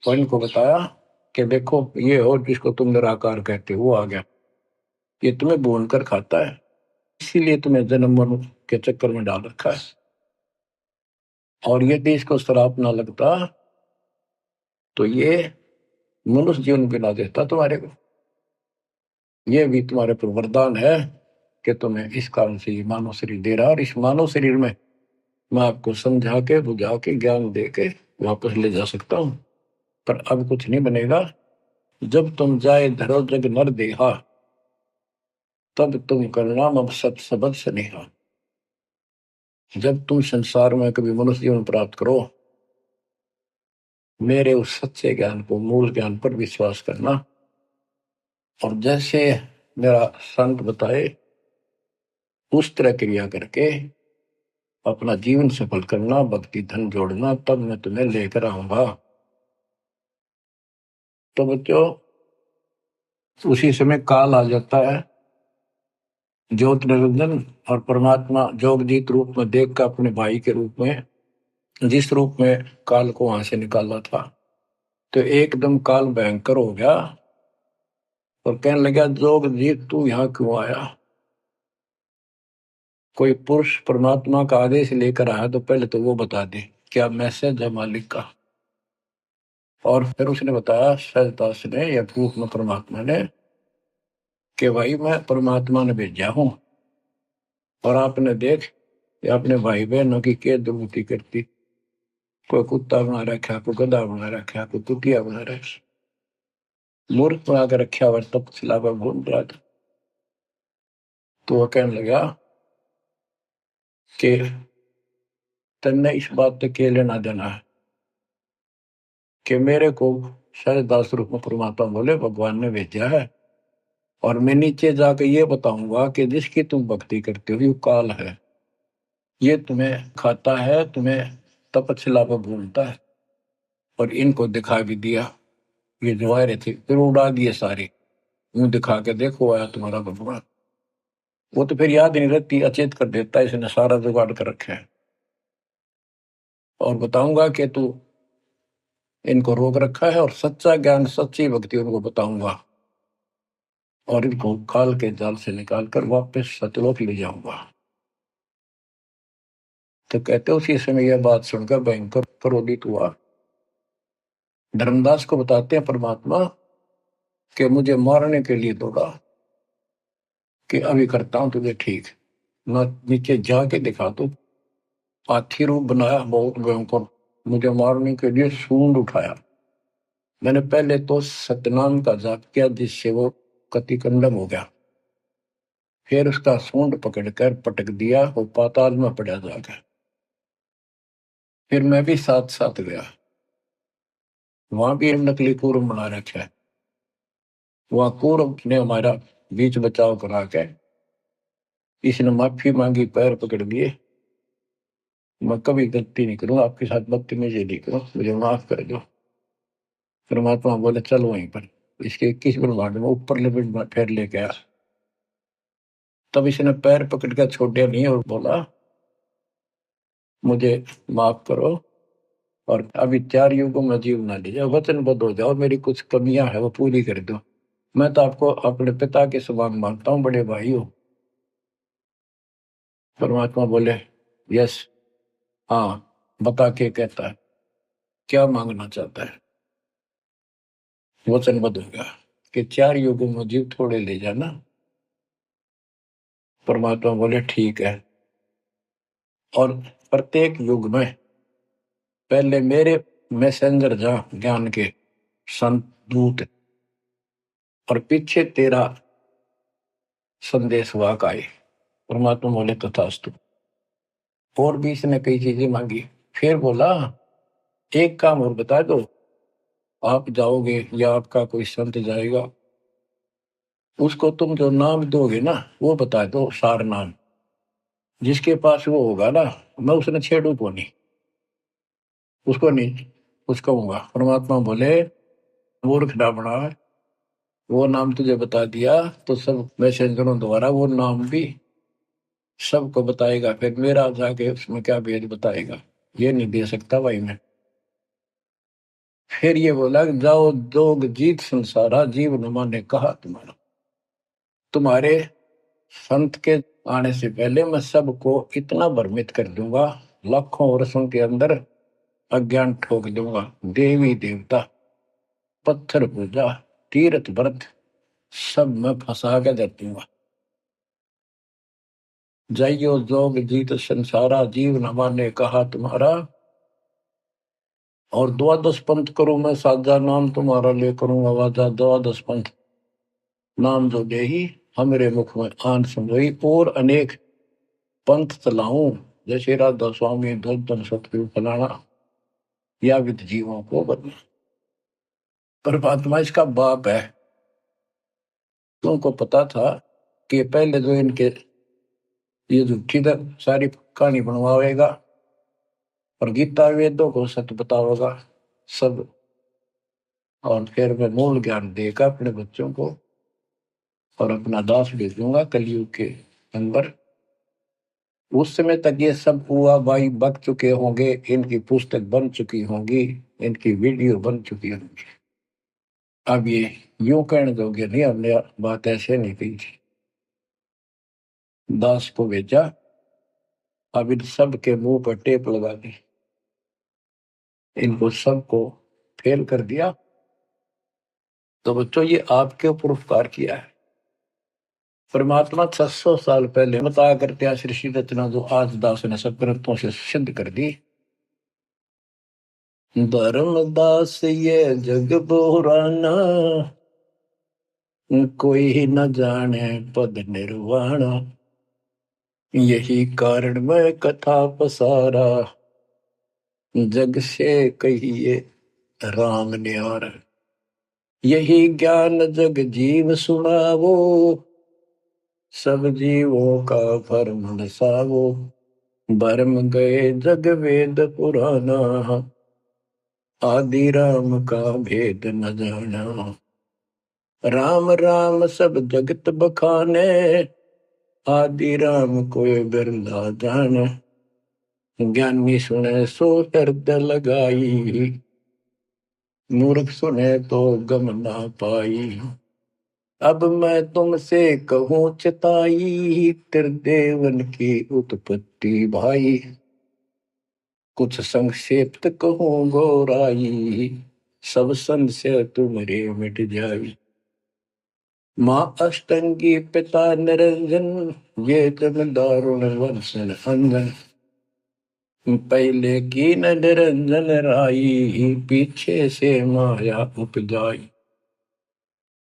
और इनको बताया कि देखो ये हो जिसको तुम निराकार कहते हो, वो आ गया, ये तुम्हें भून कर खाता है, इसीलिए तुम्हें जन्म मरण के चक्कर में डाल रखा है। और यदि इसको श्राप ना लगता तो ये मनुष्य जीवन बिना देता तुम्हारे को। ये भी तुम्हारे पर वरदान है कि तुम्हें इस कारण से ये मानव शरीर दे रहा, और इस मानव शरीर में मैं आपको समझा के बुझा के ज्ञान दे के वापस ले जा सकता हूं। पर अब कुछ नहीं बनेगा। जब तुम जाए धरो जग नर देहा, तब तुम करना मम सत सबद स्नेहा। जब तुम संसार में कभी मनुष्य जीवन प्राप्त करो, मेरे उस सच्चे ज्ञान को, मूल ज्ञान पर विश्वास करना, और जैसे मेरा संत बताए उस तरह क्रिया करके अपना जीवन सफल करना, भक्ति धन जोड़ना, तब मैं तुम्हें लेकर आऊंगा। तो बच्चों, उसी समय काल आ जाता है, ज्योत निरंजन और परमात्मा जोगजीत रूप में देख कर अपने भाई के रूप में, जिस रूप में काल को वहां से निकाला था, तो एकदम काल भयंकर हो गया और कहने लगा, जोगजीत तू यहाँ क्यों आया? कोई पुरुष परमात्मा का आदेश लेकर आया तो पहले तो वो बता दे क्या मैसेज है मालिक का। और फिर उसने बताया सहजदास ने या रूप में परमात्मा ने कि भाई मैं परमात्मा ने भेजा हूं, और आपने देख अपने भाई बहनों की क्या दुर्गति करती, कोई कुत्ता बना रखा, कोई गधा बना रखा, कोई कुतिया बना रखा, मूर्ख बना कर रखा हुआ, तपस्या पर घूम रहा था। तो वह कहने लगा कि तन्ने इस बात तक के लेना देना है कि मेरे को सहजदास रूप में परमात्मा बोले भगवान ने भेजा है, और मैं नीचे जाकर ये बताऊंगा कि जिसकी तुम भक्ति करते हो ये काल है, ये तुम्हें खाता है, तुम्हें तपस्या पर भूलता है। और इनको दिखा भी दिया, ये जो आ रहे थे फिर उड़ा दिए सारे, यूं दिखा के देखो आया तुम्हारा भगवान। वो तो फिर याद नहीं रहती, अचेत कर देता है, इसने सारा जुगाड़ कर रखे है। और बताऊंगा कि तू इनको रोक रखा है, और सच्चा ज्ञान सच्ची भक्ति उनको बताऊंगा, और इनको काल के जाल से निकाल कर वापस सतलोक ले जाऊंगा। तो कहते उसी समय यह बात सुनकर भयंकर क्रोधित हुआ। धर्मदास को बताते हैं परमात्मा कि मुझे मारने के लिए दौड़ा, कि अभी करता हूं तुझे ठीक, ना नीचे जाके दिखा दो। हाथी रूप बनाया बहुत भयंकर, मुझे मारने के लिए सूंड उठाया। मैंने पहले तो सतनाम का जाप किया, जिससे वो कतिकंडम हो गया। फिर उसका सूंड पकड़कर पटक दिया, वो पाताल में पड़ा जाकर। फिर मैं भी साथ साथ गया, वहां भी एक नकली कूर्म बना रखा है। वहां कूर्म ने हमारा बीच बचाव करा के इसने माफी मांगी, पैर पकड़ लिए, मैं कभी गलती नहीं करूंगा, आपके साथ बदतमीजी नहीं करूं, मुझे माफ कर दो। परमात्मा बोले चल वहीं पर इसके 21 ब्रह्मांड में ऊपर लिमिट फिर लेके आया। तब इसने पैर पकड़ कर छोड़े नहीं और बोला मुझे माफ करो, और अभी 4 युगों में जीव ना लीजिए, वचनबद्ध हो जाओ, मेरी कुछ कमियां है वो पूरी कर दो। मैं तो आपको अपने पिता के समान मानता हूँ, बड़े भाई हो। परमात्मा बोले यस, हाँ बता के कहता है, क्या मांगना चाहता है। वचनबद्ध हो गया कि 4 युगों में जीव थोड़े ले जाना। परमात्मा बोले ठीक है, और प्रत्येक युग में पहले मेरे मैसेंजर जा ज्ञान के संत दूत, और पीछे तेरा संदेश वाहक आए। परमात्मा बोले तथास्तु। और भी इसने कई चीजें मांगी। फिर बोला एक काम और बता दो, आप जाओगे या आपका कोई संत जाएगा, उसको तुम जो नाम दोगे ना वो बता दो, सार नाम जिसके पास वो होगा ना, मैं उसने छेड़ू को नहीं, उसको नहीं कुछ कहूंगा। परमात्मा बोले मूर्ख ना बना, वो नाम तुझे बता दिया तो सब मैसेंजरों द्वारा वो नाम भी सबको बताएगा, फिर मेरा जाके उसमें क्या भेद बताएगा, ये नहीं दे सकता भाई मैं। फिर ये बोला जाओ जोग जीत संसारा, जीव न माने कहा तुम्हारा। तुम्हारे संत के आने से पहले मैं सबको इतना भ्रमित कर दूंगा, लाखों वर्षों के अंदर अज्ञान ठोक दूंगा। देवी देवता, पत्थर पूजा, तीर्थ व्रत सब मैं फंसा के दे दूंगा। जाइयो जोग जीत संसारा, जीव न माने कहा तुम्हारा। और द्वादश पंथ करूं मैं साजा, नाम तुम्हारा ले करूं आवाजा। द्वादश पंथ नाम जो दे ही हमरे मुख में आन समोई, और अनेक पंथ चलाऊं, जैसे राधा स्वामी धन सतगुरु फलाना, या विद जीवों को बदला। परमात्मा इसका बाप है। तुमको पता था कि पहले जो इनके ये झूठी सारी कहानी बनवाएगा, और गीता वेदों को सत्य बताओगा सब, और फिर मैं मूल ज्ञान देगा अपने बच्चों को, और अपना दास भेजूंगा कलयुग के अंदर। उस समय तक ये सब हुआ भाई बक चुके होंगे, इनकी पुस्तक बन चुकी होंगी, इनकी वीडियो बन चुकी होंगी। अब ये यूं कहने दोगे नहीं, हमने बात ऐसे नहीं कही थी। दास को भेजा, अब इन सब के मुंह पर टेप लगा दी, इनको सबको फेल कर दिया। तो बच्चों ये आपके ऊपर उपकार किया है। परमात्मा 600 साल पहले बताया करते हैं सृष्टि रचना, जो आज दास ने सब ग्रंथों से सिद्ध कर दी। धर्मदास ये जग बुराना, कोई न जाने पद निर्वाणा। यही कारण मैं कथा पसारा, जग से कहिए राम न्यार। यही ज्ञान जग जीव सुनावो, सब जीवों का भरम नसावो। भरम गए जग वेद पुराना, आदि राम का भेद न जाना। राम राम सब जगत बखाने, आदि राम कोई बिरला जाने। ज्ञानी सुने सो हृदय लगाई, मूर्ख सुने तो गम ना पाई। अब मैं तुमसे कहूँ चिताई, त्रिदेवन की उत्पत्ति भाई। कुछ संक्षेप्त कहूँ गौराई, सब संशय तुमरे मिट जाई। माँ अष्टंगी पिता निरंजन, ये जन दारुण वंशन अंजन। पहले की न निरंजन राई, पीछे से माया उपजाई।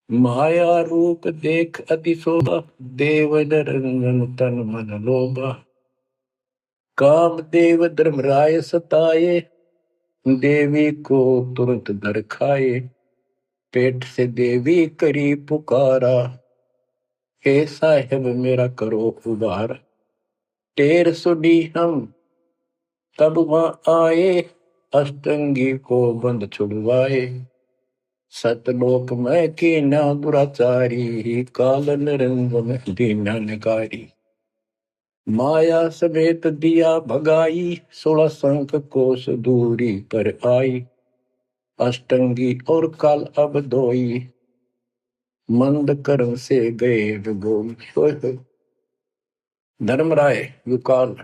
माया रूप देख अति शोभा, देव निरंजन तन मन लोभा। काम देव धर्मराय सताए, देवी को तुरंत दर खाए। पेट से देवी करी पुकारा, हे साहेब मेरा करो उबार। टेर सुनी हम तब वहां आए, अष्टंगी को बंद छुड़वाए। सतलोक में कीना दुराचारी, काल निरंजन दीना निकारी। माया समेत दिया भगाई, 16 संख कोस दूरी पर आई। अष्टंगी और काल अब दोई, मंद कर्म से गए विगोई। धर्मराय युकाल,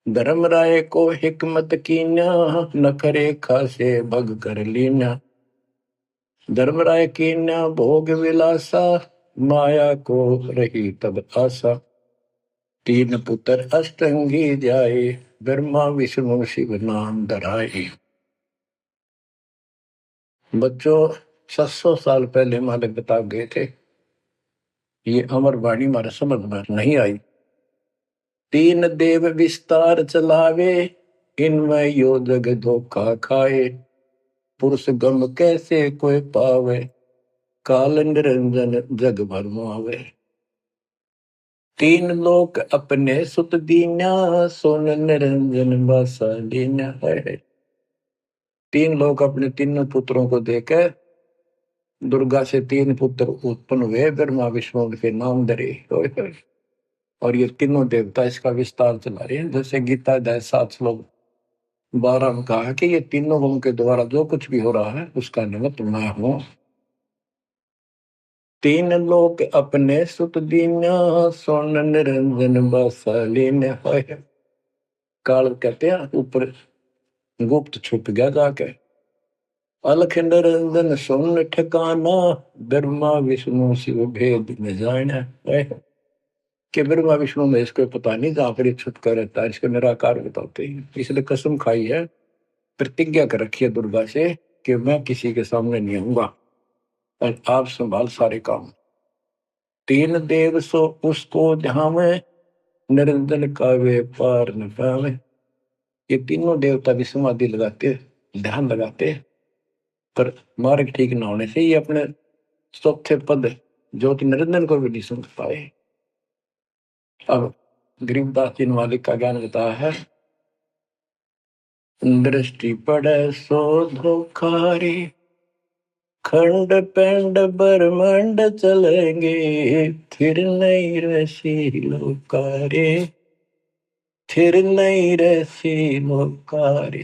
धर्मराय को हिकमत कीना, नखरे खासे भग कर लीना। धर्मराय कीना भोग विलासा, माया को रही तब आशा। 3 पुत्र अष्टंगी जाए, ब्रह्मा विष्णु शिव नाम धराए। बच्चों 700 साल पहले मालिक बता गए थे, ये अमर वाणी हमारे समझ में नहीं आई। 3 देव विस्तार चलावे, इनमें यो जग धोखा खाए। पुरुष गम कैसे कोई पावे, काल निरंजन जग भर मावे। 3 लोक अपने सुत दीना, सोन निरंजन बासा लीना है। 3 लोग अपने तीनों पुत्रों को देकर दुर्गा से 3 पुत्र उत्पन्न हुए, ब्रह्मा विष्णु के नाम धरे। और ये तीनों देवता इसका विस्तार चला रहे हैं। जैसे गीता अध्याय 7 श्लोक 12 में कहा कि ये तीनों गुण के द्वारा जो कुछ भी हो रहा है उसका निमित्त मैं हूं। 3 लोक अपने सुत दीना, सोन निरंजन बासालीन है। काल कहते हैं ऊपर गुप्त छुप गया जाके। अलख निरंजन सुन ठिकाना, ब्रह्मा विष्णु शिव भेद न जाना है। कि ब्रह्मा विष्णु में इसको पता नहीं, जहां पर छुटका रहता है इसके निराकार बताते हैं। इसलिए कसम खाई है, प्रतिज्ञा कर रखी है दुर्गा से कि मैं किसी के सामने नहीं आऊंगा और आप संभाल सारे काम। 3 देव सो उसको ध्यावे, निरंजन का वे पार न पावे। ये तीनों देवता भी समाधि लगाते, ध्यान लगाते, पर मार्ग ठीक न होने से ये अपने चौथे पद ज्योति निरंजन को भी नहीं समझ पाए। अब गरीबदास जी मालिक का ज्ञान बताया है। दृष्टि पड़े सो धोखारी, खंड पेंड ब्रह्मांड चलेंगे, फिर नहीं रसी लोकारे, फिर नहीं रसी लोकारे।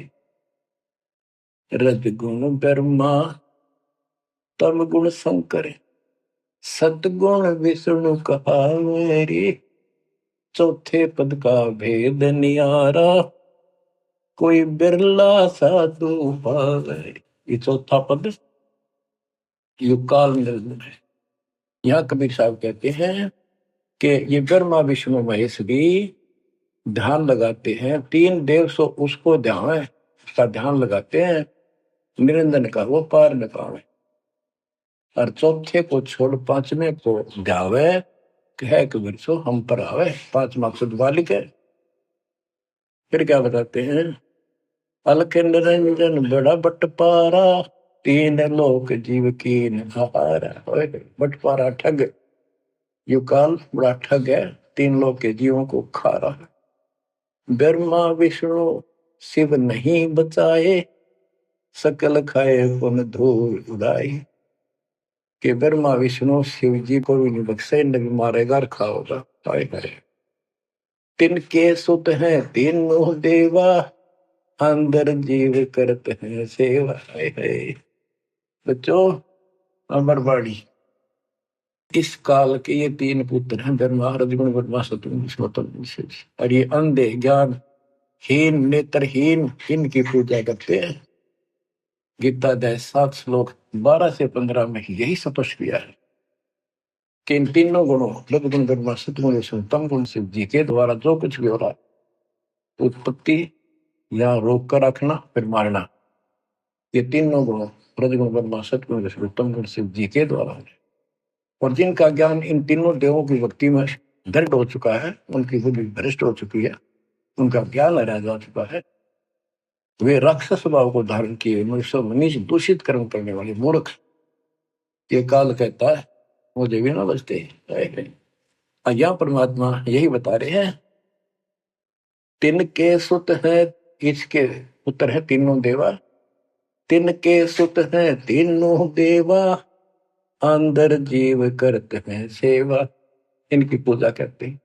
रजगुण ब्रह्मा तम गुण शंकर, सतगुण विष्णु कहावेरी। चौथे पद का भेद नियारा, कोई बिरला साधु पावे। ये चौथा पद युगकाल निरंजन है। यहाँ कबीर साहब कहते हैं कि ये ब्रह्मा विष्णु महेश भी ध्यान लगाते हैं। 3 देव सो उसको ध्यान है, उसका ध्यान लगाते हैं, निरंजन का वो पार न पावे। और चौथे को छोड़ 5वें को ध्यावे, कह कबीर सो हम पर आवे। 5 मकसद वालिक है। फिर क्या बताते हैं, अलख निरंजन बड़ा बटपारा, 3 लोक जीव कीन आहारा। बटपारा ठग, युकाल बड़ा ठग है, 3 लोक के जीवों को खा रहा है। ब्रह्मा विष्णु शिव नहीं बचाए, सकल खाए पुन धूल उड़ाई। कि ब्रह्मा विष्णु शिव जी को भी नहीं बख्शे, नबी मारेगा और खाओगा। हाय हाय। तिनके सुत हैं तीनों देवा, अंदर जीव करते हैं सेवा। हाय हाय। बच्चों, अमरवाड़ी इस काल के ये तीन पुत्र हैं, ब्रह्मा रजगुण ब्रह्मा सतगुण विष्णु विशेष। और ये अंधे ज्ञान हीन नेत्रहीन इनकी पूजा करते हैं। गीता अध्याय 7 श्लोक 12 से 15 में यही स्पष्ट किया है कि इन तीनों गुणों रजगुण ब्रह्मा सतगुण विष्णु तम गुण शिव जी के द्वारा जो कुछ भी हो रहा है, उत्पत्ति या रोक कर रखना फिर मारना, ये तीनों गुणों रजगुण ब्रह्मा सतगुण विष्णु तम गुण शिव जी के द्वारा है। और जिनका ज्ञान इन तीनों देवों की भक्ति में दृढ़ हो चुका है, उनकी बुद्धि भ्रष्ट हो चुकी है, उनका ज्ञान हरा जा चुका है, वे राक्षस स्वभाव को धारण किए मनुष्य मनीष दूषित कर्म करने वाले मूर्ख, ये काल कहता है मुझे भी ना बचते। यहाँ परमात्मा यही बता रहे हैं, तिनके सुत है, इसके पुत्र है तीनों देवा, तिनके सुत है तीनों देवा, अंदर जीव करते हैं सेवा। इनकी पूजा करते हैं।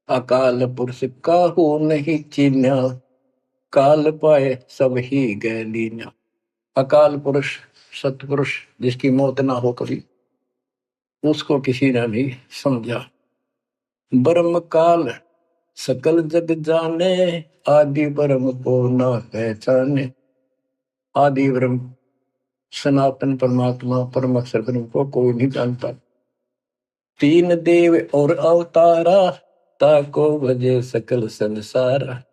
अकाल पुरुष काहू नहीं चीन्या, काल पाए सब ही गए लीना। अकाल पुरुष सतपुरुष जिसकी मौत ना हो कभी, उसको किसी ने भी समझा। ब्रह्म काल सकल जग जाने, आदि ब्रह्म को ना पहचाने। आदि ब्रह्म सनातन परमात्मा परम अक्षर ब्रह्म को कोई नहीं जानता। तीन देव और अवतारा, ताको भजे सकल संसारा।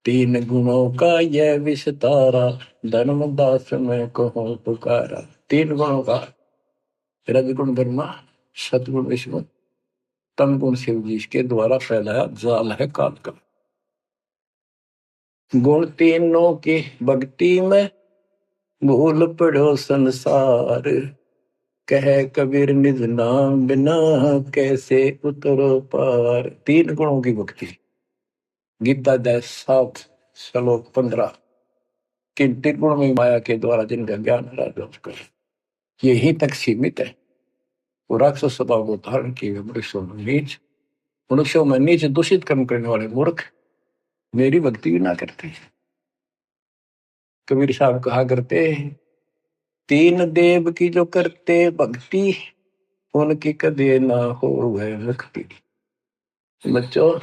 तीन गुणों का यह विस्तारा, धर्मदास में कहो पुकारा। तीन गुणों का रजगुण ब्रह्मा सतगुण विष्णु तम गुण शिव जी के द्वारा फैलाया जाल है काल का। गुण तीनों की भक्ति में भूल पड़ो संसार, कह कबीर निज नाम बिना कैसे उतरो पार। तीन गुणों की भक्ति, गीता अध्याय 7 श्लोक 15। किन तीन गुण में माया के द्वारा जिनका ज्ञान है यही तक सीमित है। वो राक्षस स्वभाव को धारण किए मनुष्यों में नीच दूषित कर्म करने वाले मूर्ख मेरी भक्ति भी ना करते। कबीर साहब कहा करते, तीन देव की जो करते भक्ति, उनकी कदे ना हो वह मुक्ति। बच्चों,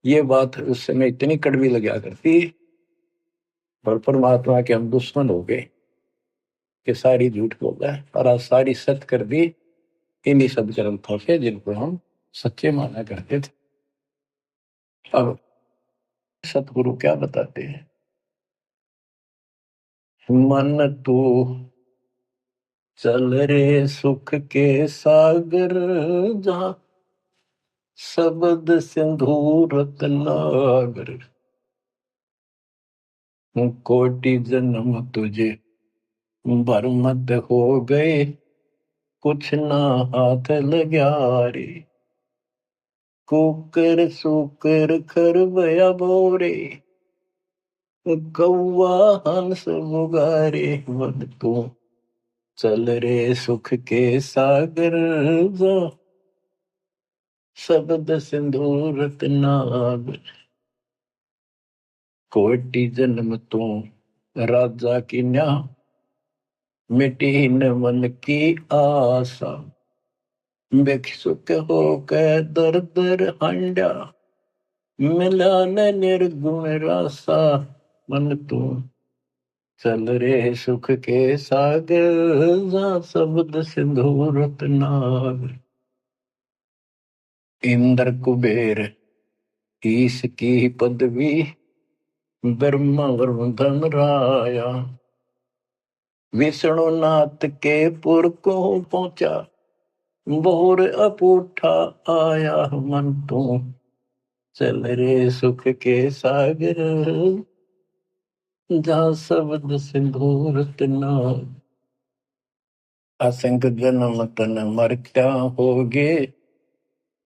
ये बात उस समय इतनी कड़वी लगा करती, पर परमात्मा के हम दुश्मन हो गए कि सारी झूठ बोल रहा है, और आज सारी सत्य कर दी इन्हीं सब ग्रंथों से जिनको हम सच्चे माना करते थे। अब सतगुरु क्या बताते हैं, मन तू चल रे सुख के सागर, जहां शब्द सिंधु रत्नागर। कोटि जन्म तुझे बरमद हो गए, कुछ ना हाथ लग्या रे। कुकर सुकर खरबया बोरे, कौआ हंस बुगारे। मन तू चल रे सुख के सागर, शब्द सिंधु रत्नागर। कोटि जन्म तू राजा की न्या, मिटी न मन की आशा। भिक्षुक होकर दर दर हंडा, मिला न निर्गुण रासा। मन तू चल रे सुख के सागर, जा शब्द सिंधु रत्नागर। इंद्र कुबेर ईश की पदवी, ब्रह्मा वरुण धन राया। विष्णुनाथ के पुर को पहुंचा, बोर अपूठा आया। मन तू चल रे सुख के सागर, जहाँ शब्द सिंधु रत्नागर। असंख जन्म तन मरता होगे,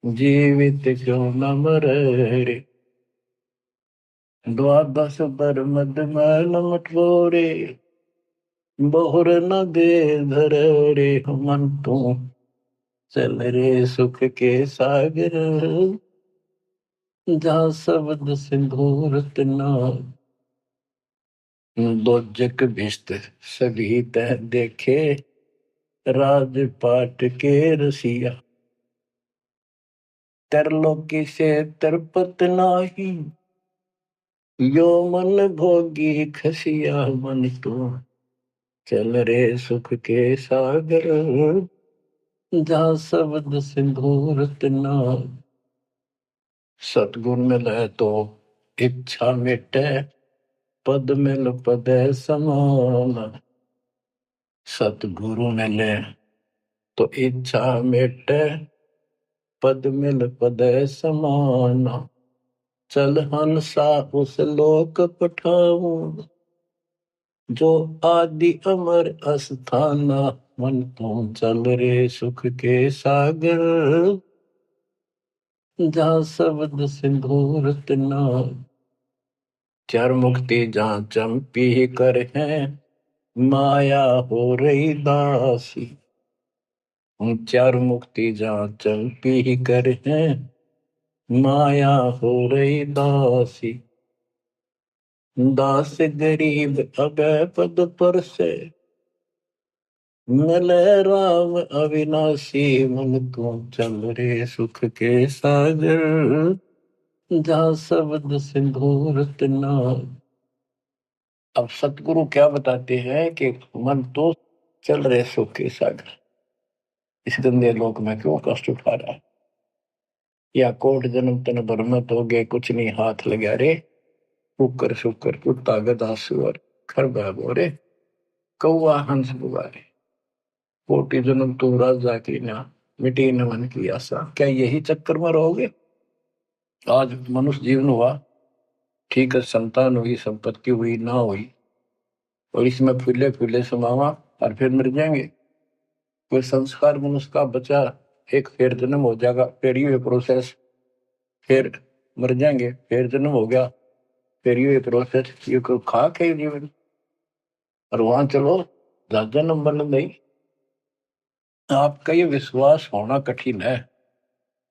जीवित क्यों न मरे रे। द्वादश बर मद मैल मटोरे, बहुर न दे धर रे मन तू, चल रे सुख के सागर, जहाँ शब्द सिंदूर तना, दो जग भिष्ट सभी तह देखे, राजपाट के रसिया, तरलोकी से तरपत नाही, यो मन भोगी खसिया मन तू, चल रे सुख के सागर, जहाँ शब्द सिंदूर तना। सतगुण मिले तो इच्छा मिटे, पद मिल पद समान, सतगुरु मिले तो इच्छा मिटे, पद मिल पद समान, चल हंसा उस लोक पठाऊं, जो आदि अमर अस्थाना, मन तुम चल रे सुख के सागर, जहाँ शब्द सिंदूर तना। चार मुक्ति जहाँ चंपी कर है, माया हो रही दासी, चार मुक्ति जहाँ चंपी कर है, माया हो रही दासी, दास गरीब अगय पद पर से, मिले राम अविनाशी, मन तू चल रे सुख के सागर, जहाँ शब्द सिंदूर तना। अब सतगुरु क्या बताते हैं कि मन तो चल रहे सुख के सागर, इस गंदे लोक में क्यों कष्ट उठा रहा है, या कोट जन्म तन भरमत हो गए, कुछ नहीं हाथ लगा रे, कुकर शुकर कुत्ता गधा सुअर खरबा बोरे, कौआ हंस बुआरे, कोटि जन्म तू राजा की ना, मिटी न मन की आशा। क्या यही चक्कर में रहोगे? आज मनुष्य जीवन हुआ, ठीक है, संतान हुई, संपत्ति हुई ना हुई, और इसमें फूले फूले समावा और फिर मर जाएंगे। कोई संस्कार मनुष्य का बचा, एक फिर जन्म हो जाएगा, फिर ये प्रोसेस, फिर मर जाएंगे, फिर जन्म हो गया, फिर ये प्रोसेस, ये कोई खाक है जीवन? और वहां चलो राजा नंबर नहीं। आपका ये विश्वास होना कठिन है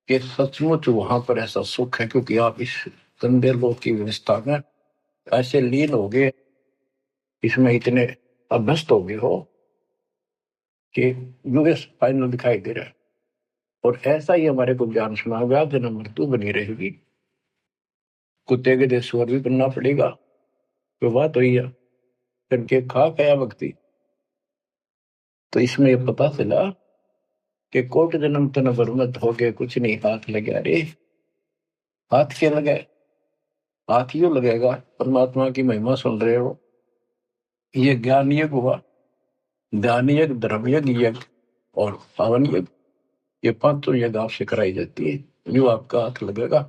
कि सचमुच वहां पर ऐसा सुख है, क्योंकि आप इस गंदे लोक की व्यवस्था में ऐसे लीन हो गए, इसमें इतने अभ्यस्त हो गए हो कि यूएस फाइनल दिखाई दे रहा है। और ऐसा ही हमारे को ज्ञान सुना गया, जन्म मृत्यु बनी रहेगी, कुत्ते के देश स्वर भी बनना पड़ेगा, तो बात हुई है, फिर के खा गया भक्ति। तो इसमें यह पता चला कि कोट जन्म तन बरमत हो गए, कुछ नहीं हाथ लगा रे। हाथ क्या लगा? हाथ यूं लगेगा, परमात्मा की महिमा सुन रहे हो, ये ज्ञान यज्ञ हुआ, ज्ञान यज्ञ, धर्म यज्ञ, यज्ञ और पावन यज्ञ, ये पांचों यज्ञ आपसे कराई जाती है। जो आपका हाथ लगेगा,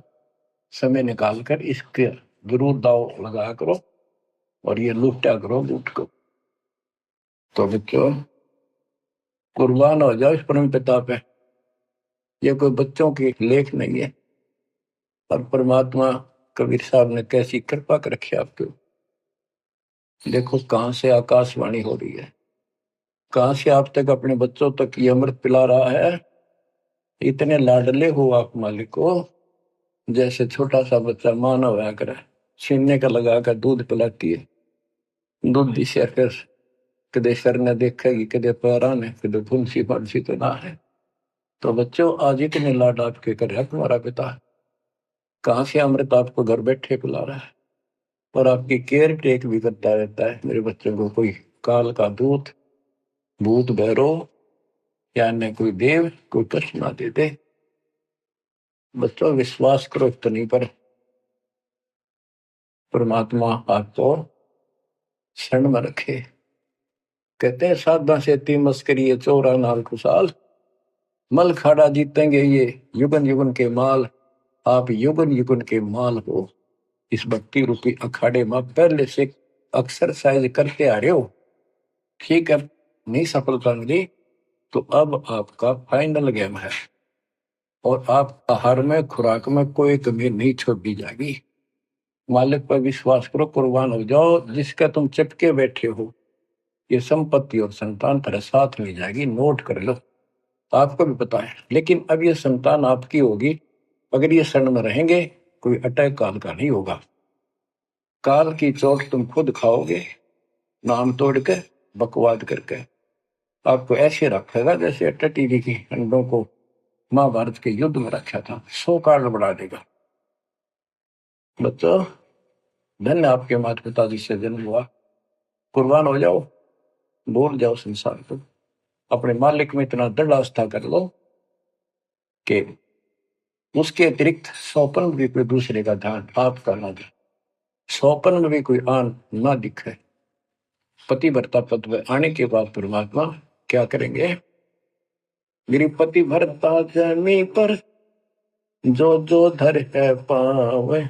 समय निकाल कर इसके जरूर दाव लगा करो, और ये लूटा करो लूट को। तो बच्चों, कुर्बान हो जाओ इस परम पिता पे। ये कोई बच्चों की लेख नहीं है, और परमात्मा कबीर साहब ने कैसी कृपा कर रखी आपके। देखो कहां से आकाशवाणी हो रही है, कहां से आप तक अपने बच्चों तक ये अमृत पिला रहा है। इतने लाडले हो आप मालिक को, जैसे छोटा सा बच्चा माना हुआ करे, छीनने का लगा कर दूध पिलाती है। दूध दी शेर कदे सर ने देखेगी, कदे पैरा ने, कदे फुंसी फंसी तो ना है। तो बच्चों, आज इतने लाड आपके कर रहा है तुम्हारा पिता, कहां से अमृत आपको घर बैठे पिला रहा है, और आपकी केयर टेक भी करता रहता है। मेरे बच्चों को कोई काल का दूत, भूत भैरव या अन्य कोई देव कोई कष्ट ना दे दे। बच्चों, विश्वास करो इतनी पर, परमात्मा आपको शरण में रखे। कहते हैं साधा से ती मस्करी है चोरा नाल खुशाल, मल खाड़ा जीतेंगे ये युगन युगन के माल। आप युगन युगन के माल हो, इस भक्ति रूपी अखाड़े में पहले से एक्सरसाइज करते आ रहे हो, ठीक है, नहीं सफलता मिली तो अब आपका फाइनल गेम है, और आप आहार में खुराक में कोई कमी नहीं छोड़ दी जाएगी। मालिक पर विश्वास करो, कुर्बान हो जाओ। जिसका तुम चिपके बैठे हो, ये संपत्ति और संतान तेरे साथ में जाएगी, नोट कर लो। आपको भी पता है, लेकिन अब ये संतान आपकी होगी। अगर ये शरण में रहेंगे, कोई अटैक काल का नहीं होगा। काल की चोट तुम खुद खाओगे, नाम तोड़ के, बकवाद करके। आपको ऐसे रखेगा जैसे टीवी की अंडों को महाभारत के युद्ध में रखा था। 100 काल बढ़ा देगा। बच्चों, धन्य आपके माता पिता जिससे जन्म हुआ। कुर्बान हो जाओ, भूल जाओ संसार को। अपने मालिक में इतना दृढ़ आस्था कर लो कि उसके अतिरिक्त सौपन भी कोई दूसरे का ध्यान आपका ना दे, सौपन में भी कोई आन ना दिखे। पतिव्रता पद में आने के बाद परमात्मा क्या करेंगे? मेरी पतिव्रता जमी पर जो जो धर है पावे,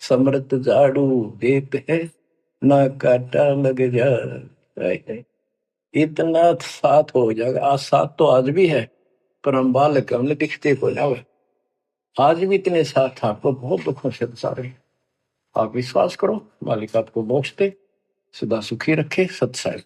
समृत झाड़ू देते हैं, ना काटा लग जाए। इतना साथ हो जाएगा। आज साथ तो आज भी है, पर हम बालक हमने दिखते को जावे। आज भी इतने साथ आपको बहुत दुखों से सारे। आप विश्वास करो, मालिक आपको मोक्ष दे, सदा सुखी रखे। सत्संग।